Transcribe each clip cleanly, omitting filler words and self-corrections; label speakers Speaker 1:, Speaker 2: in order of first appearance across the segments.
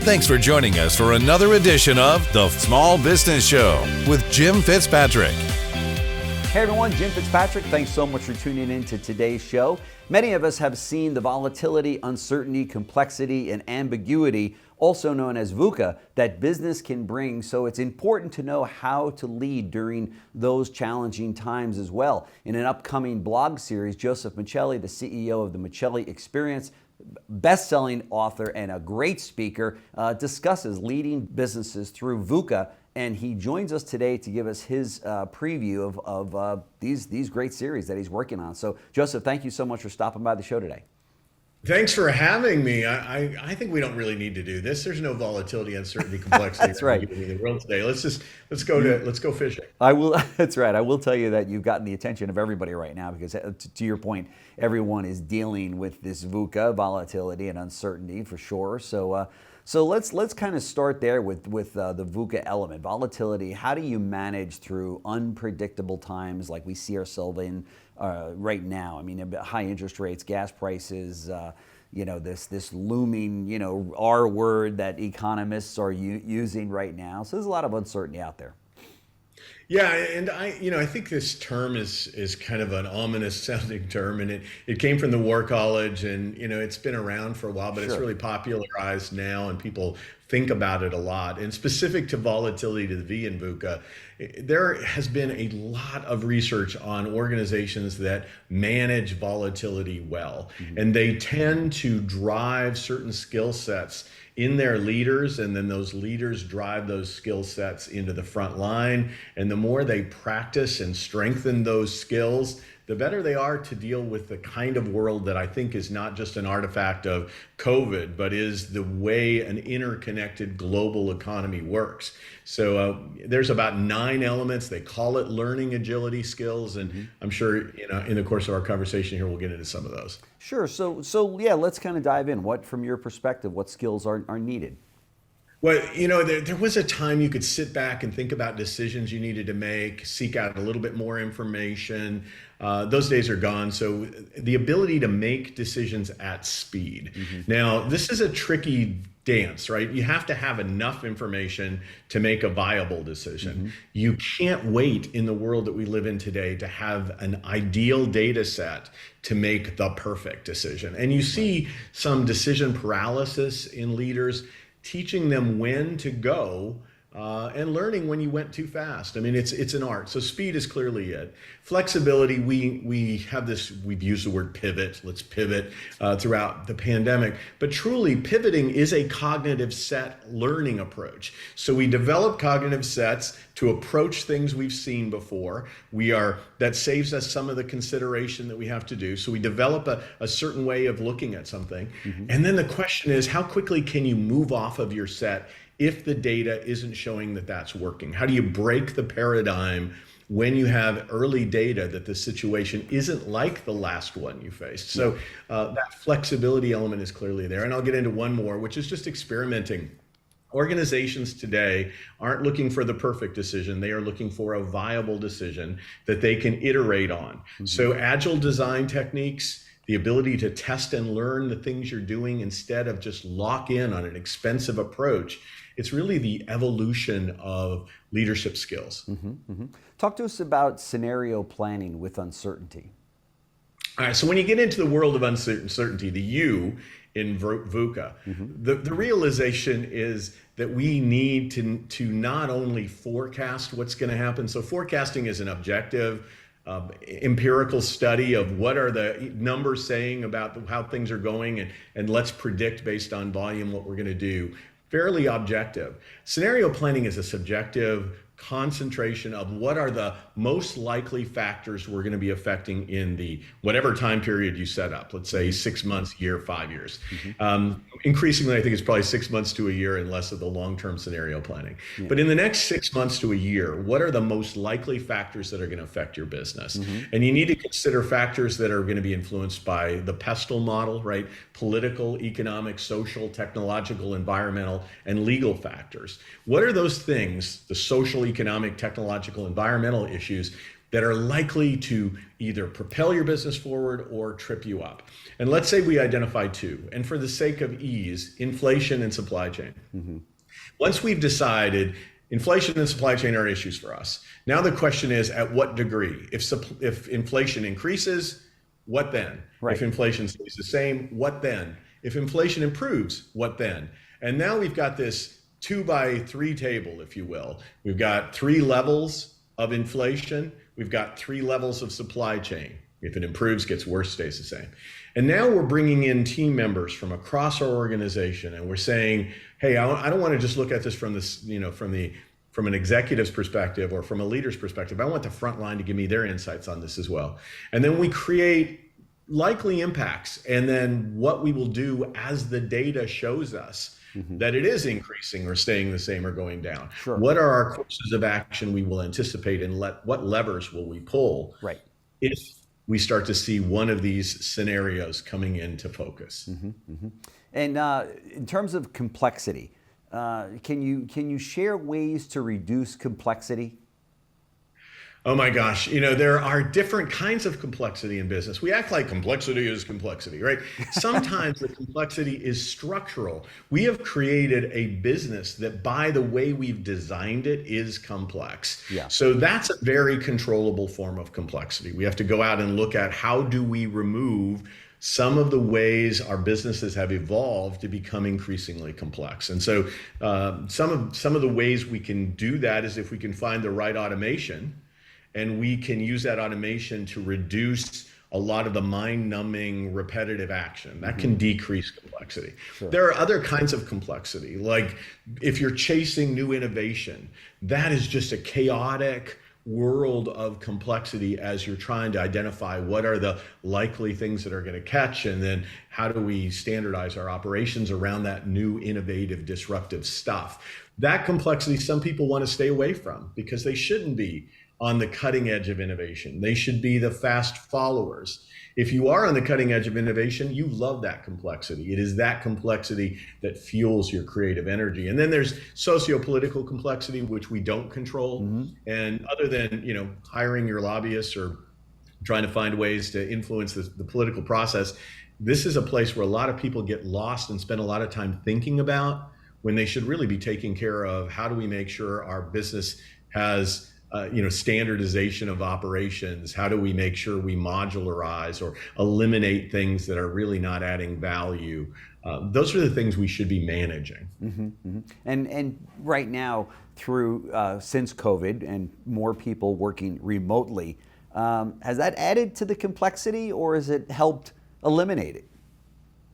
Speaker 1: Thanks for joining us for another edition of The Small Business Show with Jim Fitzpatrick.
Speaker 2: Hey everyone, Jim Fitzpatrick. Thanks so much for tuning in to today's show. Many of us have seen the volatility, uncertainty, complexity, and ambiguity, also known as V.U.C.A, that business can bring. So it's important to know how to lead during those challenging times as well. In an upcoming blog series, Joseph Michelli, the CEO of the Michelli Experience, best-selling author and a great speaker, discusses leading businesses through V.U.C.A, and he joins us today to give us his preview of these great series that he's working on. So, Joseph, thank you so much for stopping by the show today.
Speaker 3: Thanks for having me. I think we don't really need to do this. There's no volatility, uncertainty, complexity.
Speaker 2: That's right.
Speaker 3: In the world today. Let's go fishing.
Speaker 2: I will. That's right. I will tell you that you've gotten the attention of everybody right now because, to your point, everyone is dealing with this V.U.C.A, volatility and uncertainty for sure. So let's kind of start there with the V.U.C.A element, volatility. How do you manage through unpredictable times like we see ourselves in right now? I mean, high interest rates, gas prices, this looming, R word that economists are using right now. So there's a lot of uncertainty out there.
Speaker 3: Yeah, and I think this term is kind of an ominous sounding term, and it came from the War College, and it's been around for a while, but It's really popularized now, and people think about it a lot. And specific to volatility, to the V in V.U.C.A, there has been a lot of research on organizations that manage volatility well, and they tend to drive certain skill sets in their leaders, and then those leaders drive those skill sets into the front line. And the more they practice and strengthen those skills, the better they are to deal with the kind of world that I think is not just an artifact of COVID, but is the way an interconnected global economy works. So there's about 9 elements. They call it learning agility skills, and I'm sure in the course of our conversation here, we'll get into some of those.
Speaker 2: Sure. So yeah, let's kind of dive in. What, from your perspective, what skills are needed?
Speaker 3: Well, there was a time you could sit back and think about decisions you needed to make, seek out a little bit more information. Those days are gone. So the ability to make decisions at speed. Now, this is a tricky dance, right? You have to have enough information to make a viable decision. You can't wait in the world that we live in today to have an ideal data set to make the perfect decision. And you see some decision paralysis in leaders, teaching them when to go and learning when you went too fast. I mean, it's an art. So speed is clearly it. Flexibility, we have this, we've used the word pivot. Let's pivot throughout the pandemic. But truly, pivoting is a cognitive set learning approach. So we develop cognitive sets to approach things we've seen before. That saves us some of the consideration that we have to do. So we develop a certain way of looking at something. And then the question is, how quickly can you move off of your set if the data isn't showing that that's working? How do you break the paradigm when you have early data that the situation isn't like the last one you faced? So that flexibility element is clearly there. And I'll get into one more, which is just experimenting. Organizations today aren't looking for the perfect decision. They are looking for a viable decision that they can iterate on. So agile design techniques, the ability to test and learn the things you're doing instead of just lock in on an expensive approach. It's really the evolution of leadership skills.
Speaker 2: Talk to us about scenario planning with uncertainty.
Speaker 3: All right, so when you get into the world of uncertainty, the U in V.U.C.A, the realization is that we need to not only forecast what's going to happen. So forecasting is an objective, empirical study of what are the numbers saying about how things are going, and let's predict based on volume what we're going to do. Fairly objective. Scenario planning is a subjective concentration of what are the most likely factors we're going to be affecting in the whatever time period you set up. Let's say 6 months, year, 5 years. Increasingly, I think it's probably 6 months to a year and less of the long-term scenario planning. But in the next 6 months to a year, what are the most likely factors that are going to affect your business? And you need to consider factors that are going to be influenced by the pestle model, right? Political, economic, social, technological, environmental, and legal factors. What are those things, the social, economic, technological, environmental issues, that are likely to either propel your business forward or trip you up. And let's say we identify two. And for the sake of ease, inflation and supply chain. Once we've decided inflation and supply chain are issues for us, now the question is, at what degree? If inflation increases, what then?
Speaker 2: Right.
Speaker 3: If inflation stays the same, what then? If inflation improves, what then? And now we've got this 2x3 table, if you will. We've got 3 levels of inflation. We've got 3 levels of supply chain. If it improves, gets worse, stays the same. And now we're bringing in team members from across our organization, and we're saying, hey, I don't want to just look at this from this, from an executive's perspective or from a leader's perspective. I want the front line to give me their insights on this as well. And then we create likely impacts, and then what we will do as the data shows us that it is increasing or staying the same or going down.
Speaker 2: Sure.
Speaker 3: What are our courses of action we will anticipate, and what levers will we pull if we start to see one of these scenarios coming into focus?
Speaker 2: And in terms of complexity, can you share ways to reduce complexity?
Speaker 3: Oh my gosh, there are different kinds of complexity in business. We act like complexity is complexity, right? Sometimes the complexity is structural. We have created a business that, by the way we've designed it, is complex.
Speaker 2: Yeah.
Speaker 3: So that's a very controllable form of complexity. We have to go out and look at how do we remove some of the ways our businesses have evolved to become increasingly complex. And so some of the ways we can do that is if we can find the right automation, and we can use that automation to reduce a lot of the mind-numbing repetitive action. That can decrease complexity. Sure. There are other kinds of complexity, like if you're chasing new innovation, that is just a chaotic world of complexity as you're trying to identify what are the likely things that are going to catch, and then how do we standardize our operations around that new innovative disruptive stuff. That complexity some people want to stay away from because they shouldn't be on the cutting edge of innovation. They should be the fast followers. If you are on the cutting edge of innovation, you love that complexity. It is that complexity that fuels your creative energy. And then there's socio-political complexity, which we don't control. And other than hiring your lobbyists or trying to find ways to influence the political process, this is a place where a lot of people get lost and spend a lot of time thinking about, when they should really be taking care of how do we make sure our business has standardization of operations. How do we make sure we modularize or eliminate things that are really not adding value? Those are the things we should be managing.
Speaker 2: And right now, through since COVID and more people working remotely, has that added to the complexity, or has it helped eliminate it?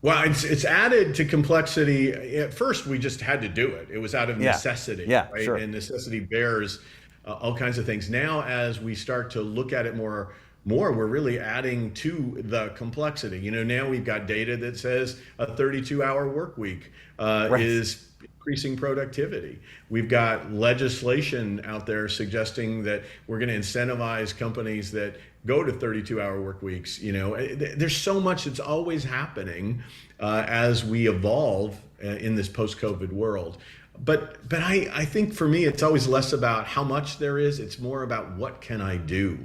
Speaker 3: Well, it's added to complexity. At first, we just had to do it. It was out of necessity, right?
Speaker 2: Sure.
Speaker 3: And necessity bears all kinds of things. Now, as we start to look at it more, we're really adding to the complexity. Now we've got data that says a 32-hour work week is increasing productivity. We've got legislation out there suggesting that we're going to incentivize companies that go to 32-hour work weeks. There's so much that's always happening as we evolve in this post-COVID world. But I think for me, it's always less about how much there is. It's more about what can I do?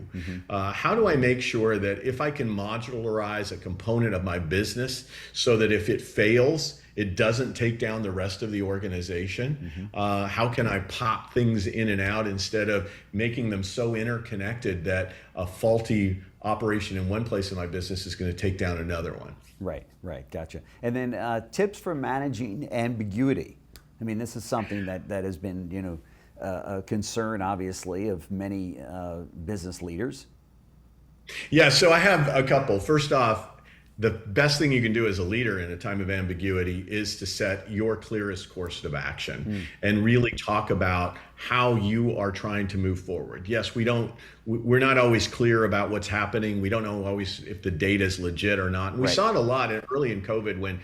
Speaker 3: How do I make sure that if I can modularize a component of my business so that if it fails, it doesn't take down the rest of the organization? How can I pop things in and out instead of making them so interconnected that a faulty operation in one place in my business is going to take down another one?
Speaker 2: Right, gotcha. And then tips for managing ambiguity. I mean, this is something that has been, a concern, obviously, of many business leaders.
Speaker 3: Yeah, so I have a couple. First off, the best thing you can do as a leader in a time of ambiguity is to set your clearest course of action and really talk about how you are trying to move forward. Yes, we're not always clear about what's happening. We don't know always if the data is legit or not. And we saw it a lot early in COVID when,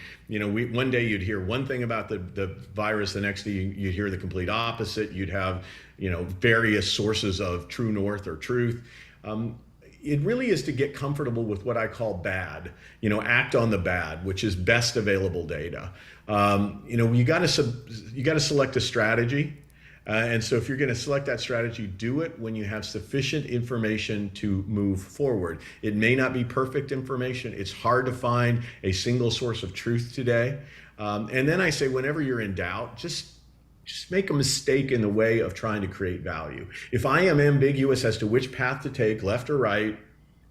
Speaker 3: one day you'd hear one thing about the virus, the next day you'd hear the complete opposite. You'd have, various sources of true north or truth. It really is to get comfortable with what I call bad, act on the bad, which is best available data. You got to select a strategy. And so if you're going to select that strategy, do it when you have sufficient information to move forward. It may not be perfect information. It's hard to find a single source of truth today. And then I say, whenever you're in doubt, just make a mistake in the way of trying to create value. If I am ambiguous as to which path to take, left or right,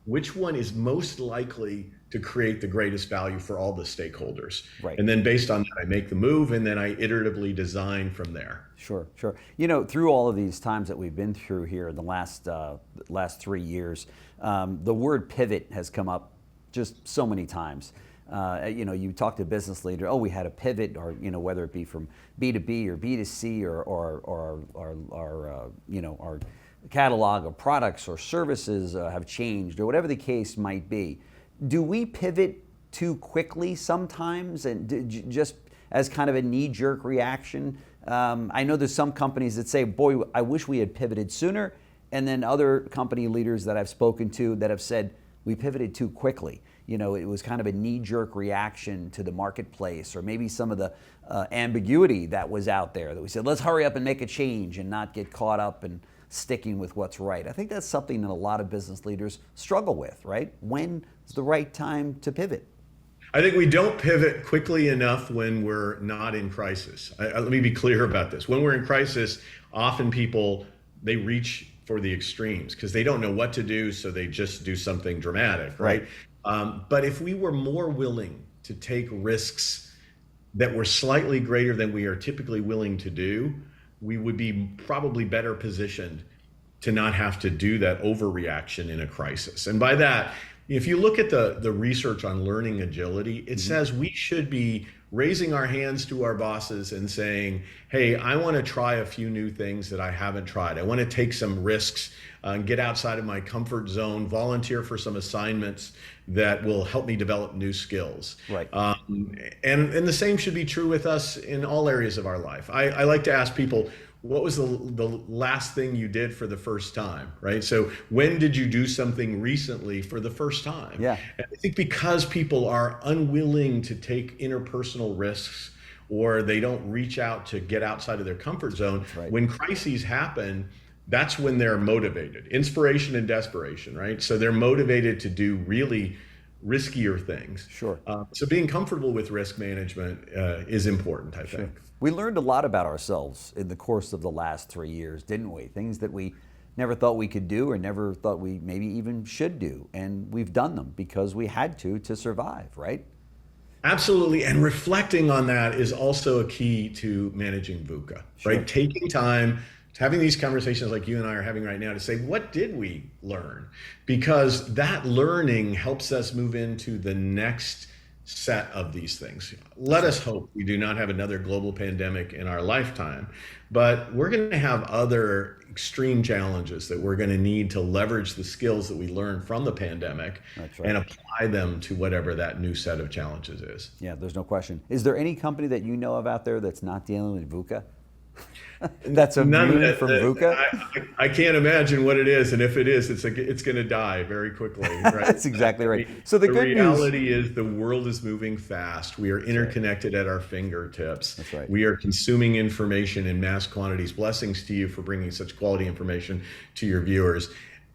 Speaker 3: which one is most likely to create the greatest value for all the stakeholders?
Speaker 2: Right.
Speaker 3: And then based on that, I make the move, and then I iteratively design from there.
Speaker 2: Sure. Through all of these times that we've been through here in the last 3 years, the word pivot has come up just so many times. You talk to a business leader, oh, we had a pivot, or whether it be from B2B or B2C or our catalog of products or services have changed, or whatever the case might be. Do we pivot too quickly sometimes, and just as kind of a knee-jerk reaction? I know there's some companies that say, boy, I wish we had pivoted sooner, and then other company leaders that I've spoken to that have said, we pivoted too quickly. It was kind of a knee-jerk reaction to the marketplace, or maybe some of the ambiguity that was out there, that we said, let's hurry up and make a change and not get caught up in sticking with what's right. I think that's something that a lot of business leaders struggle with, right? When's the right time to pivot?
Speaker 3: I think we don't pivot quickly enough when we're not in crisis. Let me be clear about this. When we're in crisis, often people, they reach for the extremes because they don't know what to do, so they just do something dramatic, right? But if we were more willing to take risks that were slightly greater than we are typically willing to do, we would be probably better positioned to not have to do that overreaction in a crisis. And by that, if you look at the research on learning agility, it says we should be raising our hands to our bosses and saying, hey, I want to try a few new things that I haven't tried. I want to take some risks, get outside of my comfort zone, volunteer for some assignments that will help me develop new skills.
Speaker 2: Right.
Speaker 3: And the same should be true with us in all areas of our life. I like to ask people, what was the last thing you did for the first time, right? So when did you do something recently for the first time?
Speaker 2: Yeah.
Speaker 3: And I think because people are unwilling to take interpersonal risks, or they don't reach out to get outside of their comfort zone,
Speaker 2: right,
Speaker 3: when crises happen, that's when they're motivated. Inspiration and desperation, right? So they're motivated to do really riskier things.
Speaker 2: Sure.
Speaker 3: So being comfortable with risk management is important, I think.
Speaker 2: We learned a lot about ourselves in the course of the last 3 years, didn't we? Things that we never thought we could do, or never thought we maybe even should do. And we've done them because we had to survive, right?
Speaker 3: Absolutely. And reflecting on that is also a key to managing VUCA, right? Taking time, having these conversations like you and I are having right now to say, what did we learn? Because that learning helps us move into the next set of these things. Let us hope we do not have another global pandemic in our lifetime, but we're going to have other extreme challenges that we're going to need to leverage the skills that we learned from the pandemic and apply them to whatever that new set of challenges is.
Speaker 2: Yeah, there's no question. Is there any company that you know of out there that's not dealing with VUCA? That's immune from VUCA?
Speaker 3: I can't imagine what it is, and if it is, it's going to die very quickly. Right?
Speaker 2: That's exactly right. So the good
Speaker 3: reality is the world is moving fast. We are interconnected at our fingertips.
Speaker 2: That's right.
Speaker 3: We are consuming information in mass quantities. Blessings to you for bringing such quality information to your viewers.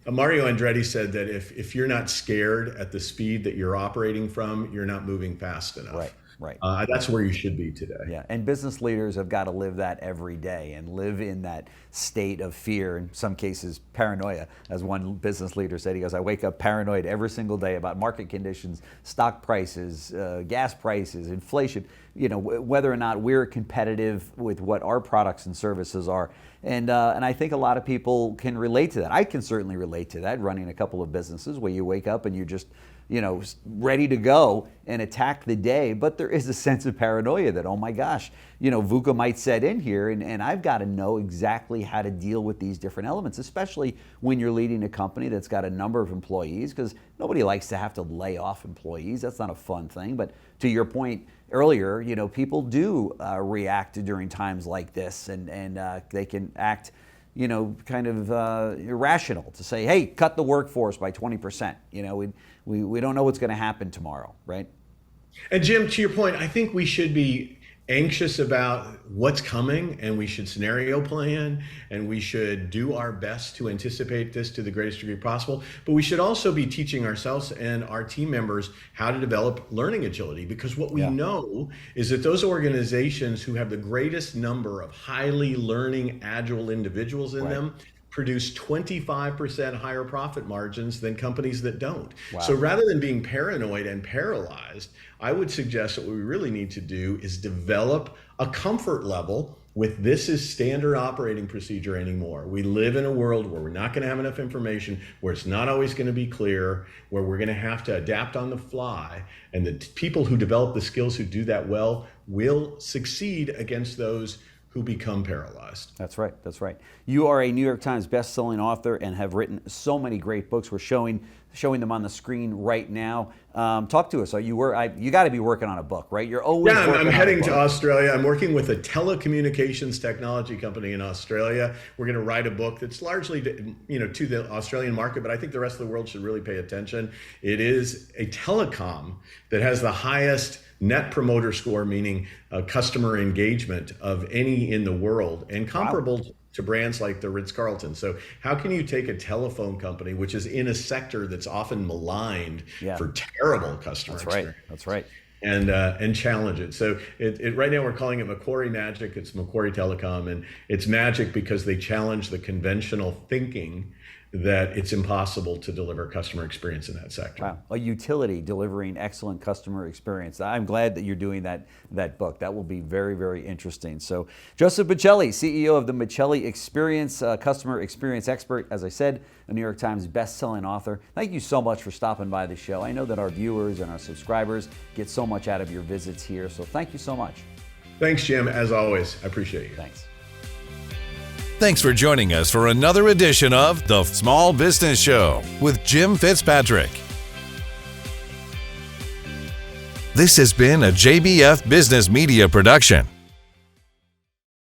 Speaker 3: Mario Andretti said that if you're not scared at the speed that you're operating from, you're not moving fast enough.
Speaker 2: Right. Right.
Speaker 3: That's where you should be today.
Speaker 2: Yeah, and business leaders have got to live that every day and live in that state of fear, in some cases paranoia. As one business leader said, he goes, I wake up paranoid every single day about market conditions, stock prices, gas prices, inflation, whether or not we're competitive with what our products and services are. And I think a lot of people can relate to that. I can certainly relate to that, running a couple of businesses where you wake up and you're just ready to go and attack the day. But there is a sense of paranoia that, oh my gosh, VUCA might set in here, and I've got to know exactly how to deal with these different elements, especially when you're leading a company that's got a number of employees, because nobody likes to have to lay off employees. That's not a fun thing. But to your point earlier, people do react during times like this, and they can act kind of irrational to say, hey, cut the workforce by 20%. We don't know what's going to happen tomorrow, right?
Speaker 3: And Jim, to your point, I think we should be anxious about what's coming, and we should scenario plan, and we should do our best to anticipate this to the greatest degree possible. But we should also be teaching ourselves and our team members how to develop learning agility, because what we know is that those organizations who have the greatest number of highly learning, agile individuals in them produce 25% higher profit margins than companies that don't. So rather than being paranoid and paralyzed, I would suggest that what we really need to do is develop a comfort level with this is standard operating procedure anymore. We live in a world where we're not going to have enough information, where it's not always going to be clear, where we're going to have to adapt on the fly. And the people who develop the skills who do that well will succeed against those who become paralyzed.
Speaker 2: That's right. That's right. You are a New York Times best-selling author and have written so many great books. We're showing them on the screen right now. Talk to us. You got to be working on a book, right? You're always working
Speaker 3: I'm
Speaker 2: on
Speaker 3: heading
Speaker 2: a book.
Speaker 3: to Australia. I'm working with a telecommunications technology company in Australia. We're going to write a book that's largely to the Australian market, but I think the rest of the world should really pay attention. It is a telecom that has the highest net promoter score, meaning customer engagement, of any in the world, and comparable to brands like the Ritz-Carlton. So how can you take a telephone company, which is in a sector that's often maligned for terrible customer experience?
Speaker 2: That's right.
Speaker 3: And challenge it. So right now we're calling it Macquarie Magic. It's Macquarie Telecom, and it's magic because they challenge the conventional thinking that it's impossible to deliver customer experience in that sector.
Speaker 2: Wow, a utility delivering excellent customer experience. I'm glad that you're doing that book. That will be very, very interesting. So Joseph Michelli, CEO of the Michelli Experience, customer experience expert, as I said, a New York Times best-selling author. Thank you so much for stopping by the show. I know that our viewers and our subscribers get so much out of your visits here, so thank you so much.
Speaker 3: Thanks, Jim. As always, I appreciate you.
Speaker 2: Thanks.
Speaker 1: Thanks for joining us for another edition of The Small Business Show with Jim Fitzpatrick. This has been a JBF Business Media production.